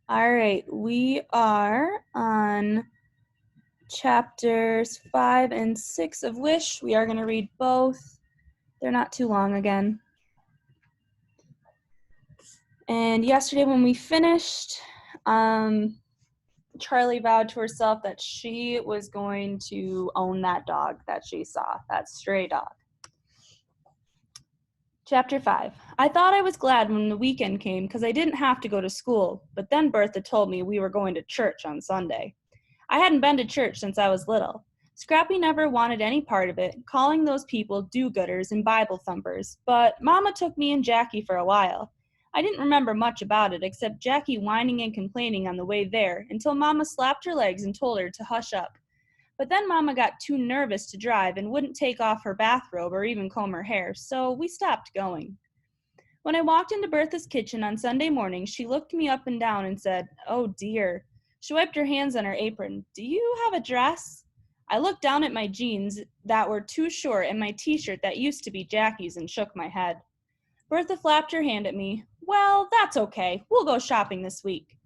All right, we are on chapters 5 and 6 of Wish. We are going to read both. They're not too long again. And yesterday when we finished, Charlie vowed to herself that she was going to own that dog that she saw, that stray dog. Chapter 5. I thought I was glad when the weekend came because I didn't have to go to school, but then Bertha told me we were going to church on Sunday. I hadn't been to church since I was little. Scrappy never wanted any part of it, calling those people do-gooders and Bible thumpers, but Mama took me and Jackie for a while. I didn't remember much about it except Jackie whining and complaining on the way there until Mama slapped her legs and told her to hush up. But then Mama got too nervous to drive and wouldn't take off her bathrobe or even comb her hair, so we stopped going. When I walked into Bertha's kitchen on Sunday morning, she looked me up and down and said, "Oh dear." She wiped her hands on her apron. "Do you have a dress?" I looked down at my jeans that were too short and my t-shirt that used to be Jackie's and shook my head. Bertha flapped her hand at me. "Well, that's okay. We'll go shopping this week."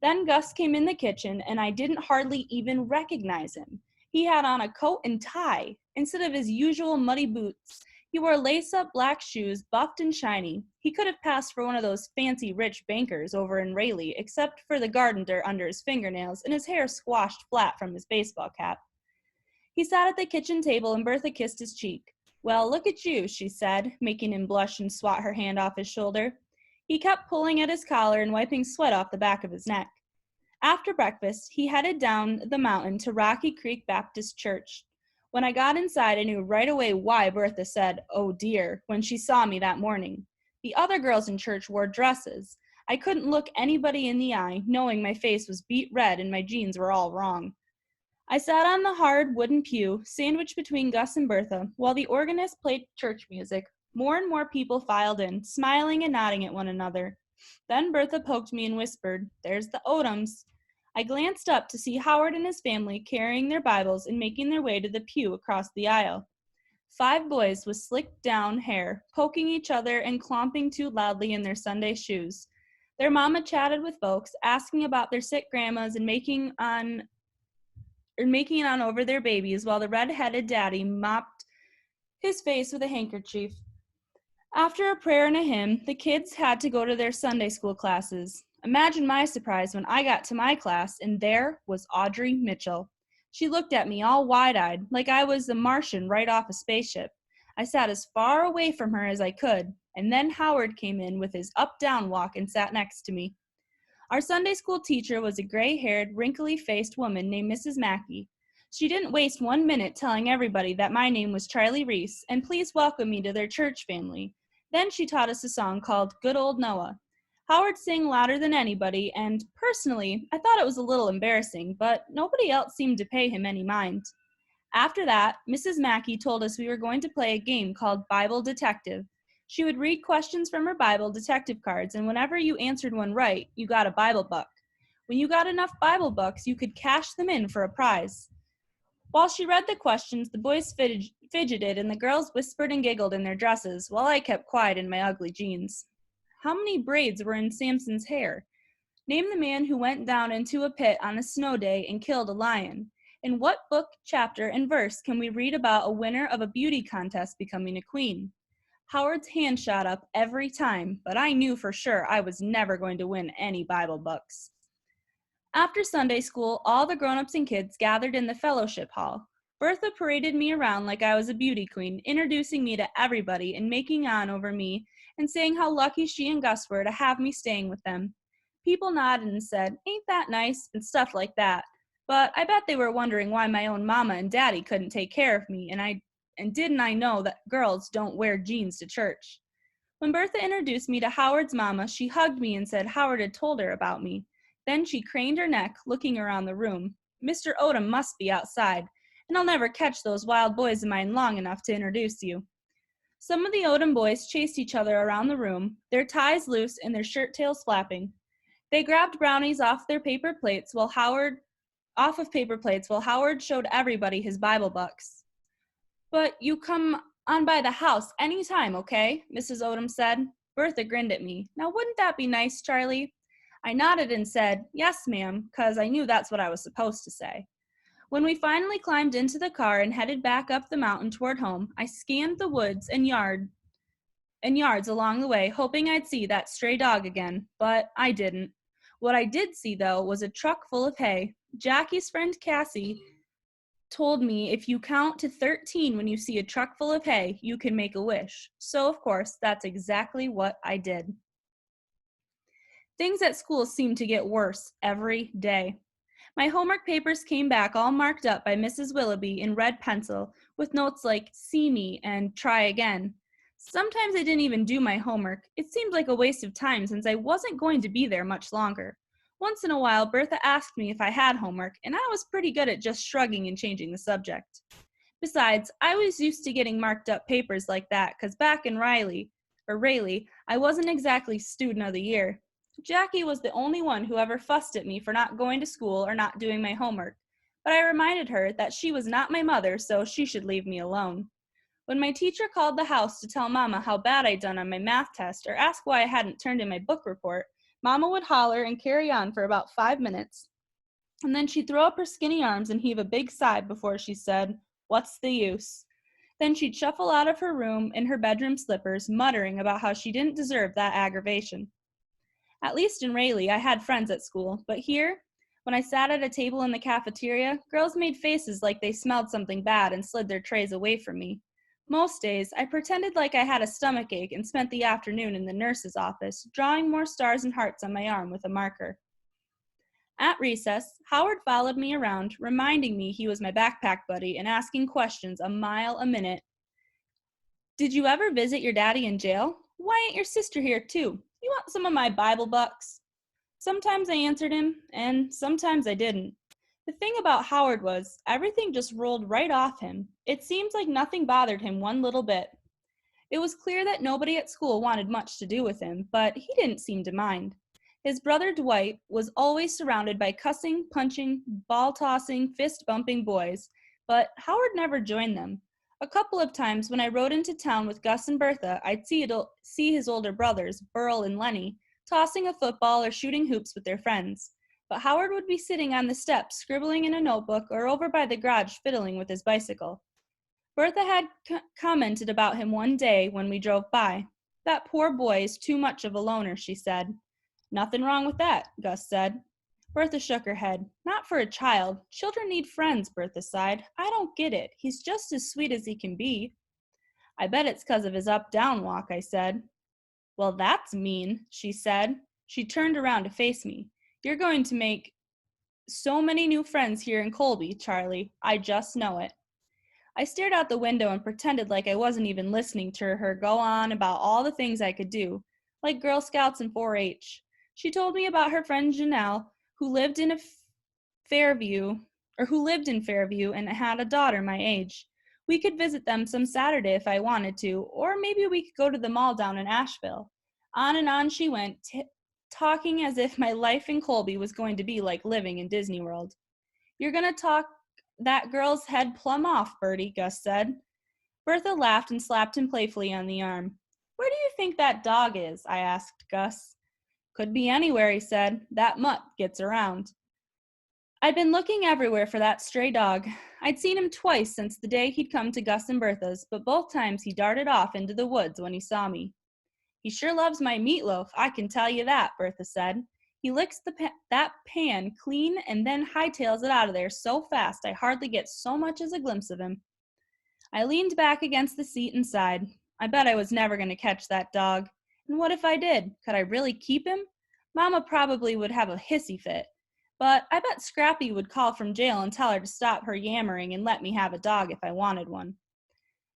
Then Gus came in the kitchen and I didn't hardly even recognize him. He had on a coat and tie. Instead of his usual muddy boots, he wore lace-up black shoes, buffed and shiny. He could have passed for one of those fancy rich bankers over in Raleigh, except for the garden dirt under his fingernails and his hair squashed flat from his baseball cap. He sat at the kitchen table and Bertha kissed his cheek. "Well, look at you," she said, making him blush and swat her hand off his shoulder. He kept pulling at his collar and wiping sweat off the back of his neck. After breakfast, he headed down the mountain to Rocky Creek Baptist Church. When I got inside, I knew right away why Bertha said, "Oh dear," when she saw me that morning. The other girls in church wore dresses. I couldn't look anybody in the eye, knowing my face was beet red and my jeans were all wrong. I sat on the hard wooden pew, sandwiched between Gus and Bertha, while the organist played church music. More and more people filed in, smiling and nodding at one another. Then Bertha poked me and whispered, "There's the Odoms." I glanced up to see Howard and his family carrying their Bibles and making their way to the pew across the aisle. 5 boys with slicked down hair, poking each other and clomping too loudly in their Sunday shoes. Their mama chatted with folks, asking about their sick grandmas and making it on over their babies while the red-headed daddy mopped his face with a handkerchief. After a prayer and a hymn, the kids had to go to their Sunday school classes. Imagine my surprise when I got to my class and there was Audrey Mitchell. She looked at me all wide-eyed, like I was a Martian right off a spaceship. I sat as far away from her as I could, and then Howard came in with his up-down walk and sat next to me. Our Sunday school teacher was a gray-haired, wrinkly-faced woman named Mrs. Mackey. She didn't waste 1 minute telling everybody that my name was Charlie Reese and please welcome me to their church family. Then she taught us a song called Good Old Noah. Howard sang louder than anybody, and personally, I thought it was a little embarrassing, but nobody else seemed to pay him any mind. After that, Mrs. Mackey told us we were going to play a game called Bible Detective. She would read questions from her Bible detective cards, and whenever you answered one right, you got a Bible book. When you got enough Bible books, you could cash them in for a prize. While she read the questions, the boys fidgeted and the girls whispered and giggled in their dresses, while I kept quiet in my ugly jeans. How many braids were in Samson's hair? Name the man who went down into a pit on a snow day and killed a lion. In what book, chapter, and verse can we read about a winner of a beauty contest becoming a queen? Howard's hand shot up every time, but I knew for sure I was never going to win any Bible books. After Sunday school, all the grown-ups and kids gathered in the fellowship hall. Bertha paraded me around like I was a beauty queen, introducing me to everybody and making on over me and saying how lucky she and Gus were to have me staying with them. People nodded and said, "Ain't that nice?" and stuff like that. But I bet they were wondering why my own mama and daddy couldn't take care of me, and didn't I know that girls don't wear jeans to church. When Bertha introduced me to Howard's mama, she hugged me and said Howard had told her about me. Then she craned her neck, looking around the room. "Mr. Odom must be outside, and I'll never catch those wild boys of mine long enough to introduce you." Some of the Odom boys chased each other around the room, their ties loose and their shirt tails flapping. They grabbed brownies off of paper plates while Howard showed everybody his Bible books. "But you come on by the house any time, okay?" Mrs. Odom said. Bertha grinned at me. "Now wouldn't that be nice, Charlie?" I nodded and said, "Yes, ma'am," because I knew that's what I was supposed to say. When we finally climbed into the car and headed back up the mountain toward home, I scanned the woods and yards along the way, hoping I'd see that stray dog again, but I didn't. What I did see, though, was a truck full of hay. Jackie's friend Cassie told me if you count to 13 when you see a truck full of hay, you can make a wish. So, of course, that's exactly what I did. Things at school seemed to get worse every day. My homework papers came back all marked up by Mrs. Willoughby in red pencil, with notes like "see me" and "try again." Sometimes I didn't even do my homework. It seemed like a waste of time since I wasn't going to be there much longer. Once in a while, Bertha asked me if I had homework, and I was pretty good at just shrugging and changing the subject. Besides, I was used to getting marked up papers like that, because back in Raleigh, I wasn't exactly student of the year. Jackie was the only one who ever fussed at me for not going to school or not doing my homework, but I reminded her that she was not my mother, so she should leave me alone. When my teacher called the house to tell Mama how bad I'd done on my math test or ask why I hadn't turned in my book report, Mama would holler and carry on for about 5 minutes, and then she'd throw up her skinny arms and heave a big sigh before she said, "What's the use?" Then she'd shuffle out of her room in her bedroom slippers, muttering about how she didn't deserve that aggravation. At least in Raleigh, I had friends at school, but here, when I sat at a table in the cafeteria, girls made faces like they smelled something bad and slid their trays away from me. Most days, I pretended like I had a stomach ache and spent the afternoon in the nurse's office, drawing more stars and hearts on my arm with a marker. At recess, Howard followed me around, reminding me he was my backpack buddy and asking questions a mile a minute. "Did you ever visit your daddy in jail? Why ain't your sister here too? You want some of my Bible bucks?" Sometimes I answered him, and sometimes I didn't. The thing about Howard was, everything just rolled right off him. It seemed like nothing bothered him one little bit. It was clear that nobody at school wanted much to do with him, but he didn't seem to mind. His brother Dwight was always surrounded by cussing, punching, ball-tossing, fist-bumping boys, but Howard never joined them. A couple of times when I rode into town with Gus and Bertha, I'd see his older brothers, Burl and Lenny, tossing a football or shooting hoops with their friends. But Howard would be sitting on the steps scribbling in a notebook or over by the garage fiddling with his bicycle. Bertha had commented about him one day when we drove by. "That poor boy is too much of a loner," she said. "Nothing wrong with that," Gus said. Bertha shook her head. "Not for a child. Children need friends," Bertha sighed. "I don't get it. He's just as sweet as he can be." "I bet it's 'cause of his up-down walk," I said. "Well, that's mean," she said. She turned around to face me. "You're going to make so many new friends here in Colby, Charlie. I just know it." I stared out the window and pretended like I wasn't even listening to her go on about all the things I could do, like Girl Scouts and 4-H. She told me about her friend Janelle, who lived in Fairview and had a daughter my age. We could visit them some Saturday if I wanted to, or maybe we could go to the mall down in Asheville. On and on she went, talking as if my life in Colby was going to be like living in Disney World. "You're going to talk that girl's head plumb off, Bertie," Gus said. Bertha laughed and slapped him playfully on the arm. "Where do you think that dog is?" I asked Gus. "Could be anywhere," he said. "That mutt gets around." I'd been looking everywhere for that stray dog. I'd seen him twice since the day he'd come to Gus and Bertha's, but both times he darted off into the woods when he saw me. "He sure loves my meatloaf, I can tell you that," Bertha said. "He licks that pan clean and then hightails it out of there so fast I hardly get so much as a glimpse of him." I leaned back against the seat and sighed. I bet I was never going to catch that dog. And what if I did? Could I really keep him? Mama probably would have a hissy fit. But I bet Scrappy would call from jail and tell her to stop her yammering and let me have a dog if I wanted one.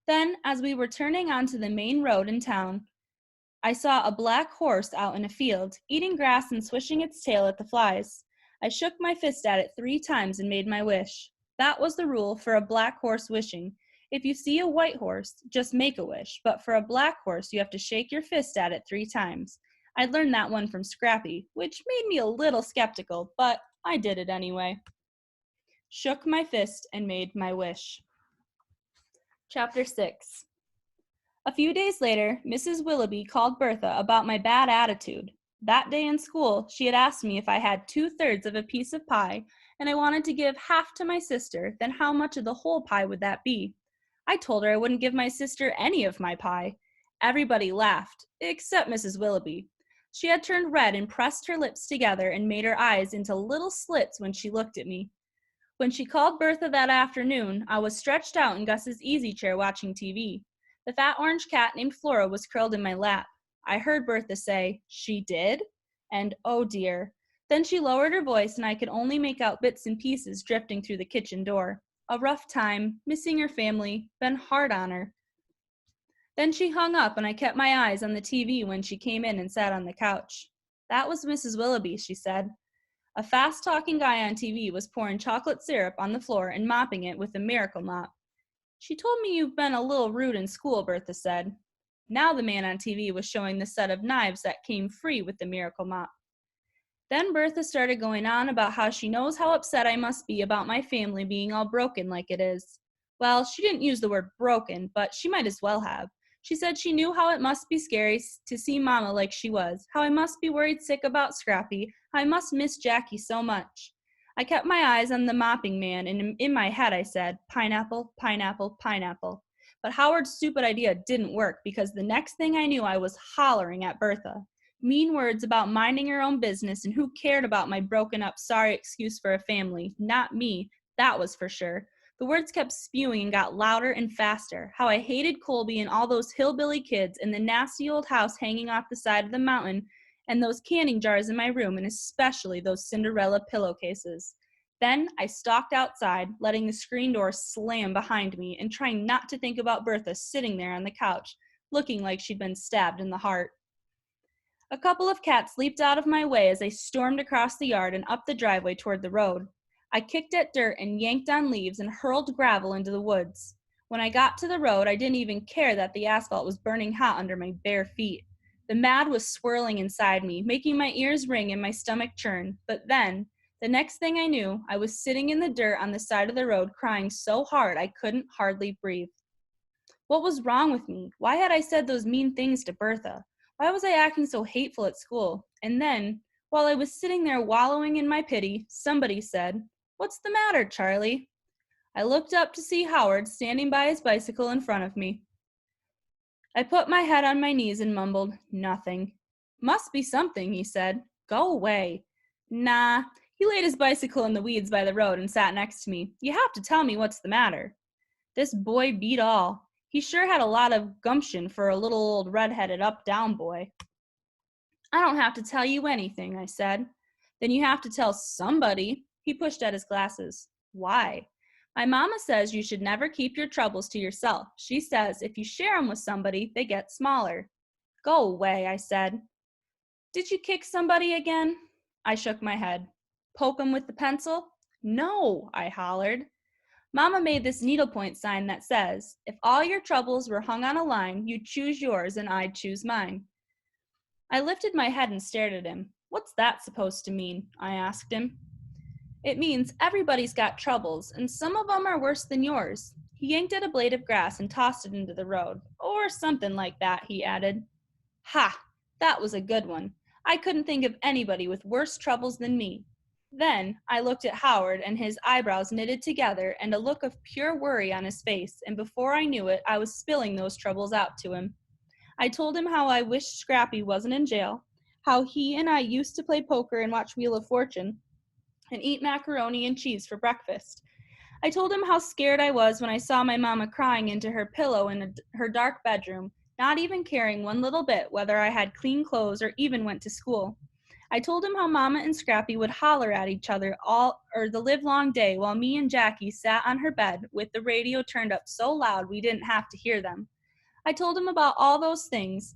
Then, as we were turning onto the main road in town, I saw a black horse out in a field, eating grass and swishing its tail at the flies. I shook my fist at it 3 times and made my wish. That was the rule for a black horse wishing. If you see a white horse, just make a wish, but for a black horse, you have to shake your fist at it 3 times. I learned that one from Scrappy, which made me a little skeptical, but I did it anyway. Shook my fist and made my wish. Chapter 6. A few days later, Mrs. Willoughby called Bertha about my bad attitude. That day in school, she had asked me if I had 2/3 of a piece of pie, and I wanted to give half to my sister, then how much of the whole pie would that be? I told her I wouldn't give my sister any of my pie. Everybody laughed, except Mrs. Willoughby. She had turned red and pressed her lips together and made her eyes into little slits when she looked at me. When she called Bertha that afternoon, I was stretched out in Gus's easy chair watching TV. The fat orange cat named Flora was curled in my lap. I heard Bertha say, "She did?" And, "Oh dear." Then she lowered her voice and I could only make out bits and pieces drifting through the kitchen door. A rough time, missing her family, been hard on her. Then she hung up and I kept my eyes on the TV when she came in and sat on the couch. "That was Mrs. Willoughby," she said. A fast-talking guy on TV was pouring chocolate syrup on the floor and mopping it with a miracle mop. "She told me you've been a little rude in school," Bertha said. Now the man on TV was showing the set of knives that came free with the miracle mop. Then Bertha started going on about how she knows how upset I must be about my family being all broken like it is. Well, she didn't use the word broken, but she might as well have. She said she knew how it must be scary to see Mama like she was, how I must be worried sick about Scrappy, how I must miss Jackie so much. I kept my eyes on the mopping man, and in my head I said, "Pineapple, pineapple, pineapple." But Howard's stupid idea didn't work because the next thing I knew I was hollering at Bertha. Mean words about minding her own business and who cared about my broken up sorry excuse for a family. Not me, that was for sure. The words kept spewing and got louder and faster. How I hated Colby and all those hillbilly kids and the nasty old house hanging off the side of the mountain and those canning jars in my room and especially those Cinderella pillowcases. Then I stalked outside, letting the screen door slam behind me and trying not to think about Bertha sitting there on the couch, looking like she'd been stabbed in the heart. A couple of cats leaped out of my way as I stormed across the yard and up the driveway toward the road. I kicked at dirt and yanked on leaves and hurled gravel into the woods. When I got to the road, I didn't even care that the asphalt was burning hot under my bare feet. The mad was swirling inside me, making my ears ring and my stomach churn. But then, the next thing I knew, I was sitting in the dirt on the side of the road crying so hard I couldn't hardly breathe. What was wrong with me? Why had I said those mean things to Bertha? Why was I acting so hateful at school? And then, while I was sitting there wallowing in my pity, somebody said, "What's the matter, Charlie?" I looked up to see Howard standing by his bicycle in front of me. I put my head on my knees and mumbled, "Nothing." "Must be something," he said. "Go away." "Nah." He laid his bicycle in the weeds by the road and sat next to me. "You have to tell me what's the matter." This boy beat all. He sure had a lot of gumption for a little old red-headed up-down boy. "I don't have to tell you anything," I said. "Then you have to tell somebody." He pushed at his glasses. "Why?" "My mama says you should never keep your troubles to yourself. She says if you share them with somebody, they get smaller." "Go away," I said. "Did you kick somebody again?" I shook my head. "Poke 'em with the pencil?" "No," I hollered. "Mama made this needlepoint sign that says, if all your troubles were hung on a line, you'd choose yours and I'd choose mine." I lifted my head and stared at him. "What's that supposed to mean?" I asked him. "It means everybody's got troubles, and some of 'em are worse than yours." He yanked at a blade of grass and tossed it into the road. "Or something like that," he added. Ha! That was a good one. I couldn't think of anybody with worse troubles than me. Then I looked at Howard, and his eyebrows knitted together and a look of pure worry on his face, and before I knew it, I was spilling those troubles out to him. I told him how I wished Scrappy wasn't in jail, how he and I used to play poker and watch Wheel of Fortune, and eat macaroni and cheese for breakfast. I told him how scared I was when I saw my mama crying into her pillow in her dark bedroom, not even caring one little bit whether I had clean clothes or even went to school. I told him how Mama and Scrappy would holler at each other the livelong day while me and Jackie sat on her bed with the radio turned up so loud we didn't have to hear them. I told him about all those times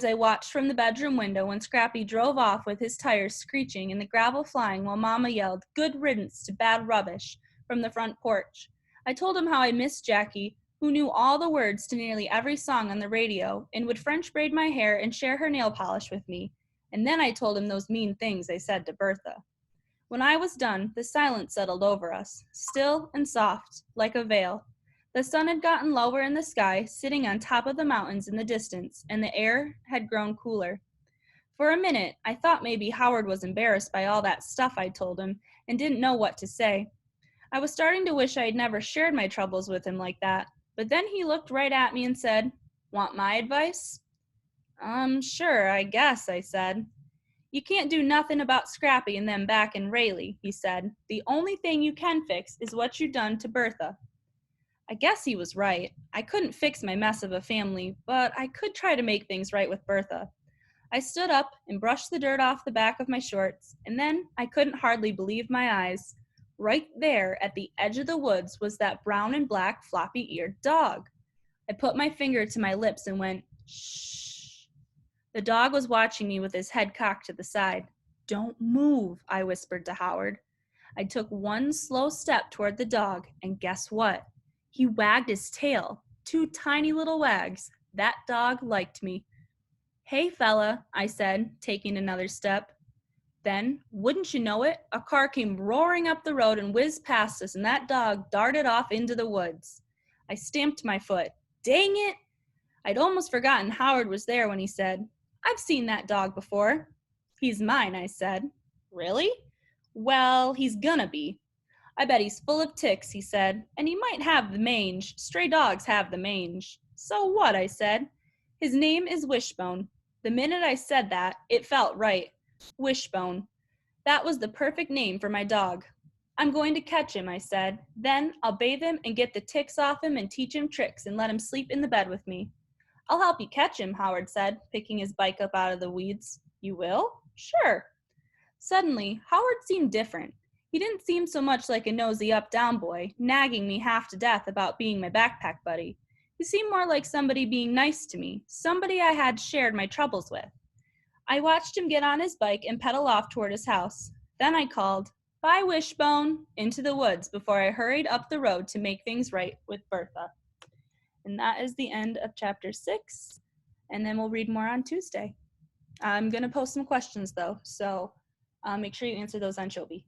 I watched from the bedroom window when Scrappy drove off with his tires screeching and the gravel flying while Mama yelled, "Good riddance to bad rubbish," from the front porch. I told him how I missed Jackie, who knew all the words to nearly every song on the radio and would French braid my hair and share her nail polish with me. And then I told him those mean things I said to Bertha. When I was done, the silence settled over us, still and soft, like a veil. The sun had gotten lower in the sky, sitting on top of the mountains in the distance, and the air had grown cooler. For a minute, I thought maybe Howard was embarrassed by all that stuff I told him and didn't know what to say. I was starting to wish I had never shared my troubles with him like that, but then he looked right at me and said, "Want my advice?" Sure, I guess, I said. "You can't do nothing about Scrappy and them back in Rayleigh," he said. "The only thing you can fix is what you done to Bertha." I guess he was right. I couldn't fix my mess of a family, but I could try to make things right with Bertha. I stood up and brushed the dirt off the back of my shorts, and then I couldn't hardly believe my eyes. Right there at the edge of the woods was that brown and black floppy-eared dog. I put my finger to my lips and went, "Shh." The dog was watching me with his head cocked to the side. "Don't move," I whispered to Howard. I took one slow step toward the dog, and guess what? He wagged his tail. 2 tiny little wags. That dog liked me. "Hey, fella," I said, taking another step. Then, wouldn't you know it, a car came roaring up the road and whizzed past us, and that dog darted off into the woods. I stamped my foot. Dang it! I'd almost forgotten Howard was there when he said, "I've seen that dog before." "He's mine," I said. "Really?" "Well, he's gonna be." "I bet he's full of ticks," he said, "and he might have the mange. Stray dogs have the mange." "So what?" I said. "His name is Wishbone." The minute I said that, it felt right. Wishbone. That was the perfect name for my dog. "I'm going to catch him," I said. "Then I'll bathe him and get the ticks off him and teach him tricks and let him sleep in the bed with me." "I'll help you catch him," Howard said, picking his bike up out of the weeds. "You will?" "Sure." Suddenly, Howard seemed different. He didn't seem so much like a nosy up-down boy, nagging me half to death about being my backpack buddy. He seemed more like somebody being nice to me, somebody I had shared my troubles with. I watched him get on his bike and pedal off toward his house. Then I called, "Bye, Wishbone," into the woods before I hurried up the road to make things right with Bertha. And that is the end of chapter 6, and then we'll read more on Tuesday. I'm going to post some questions, though, so make sure you answer those on Chobi.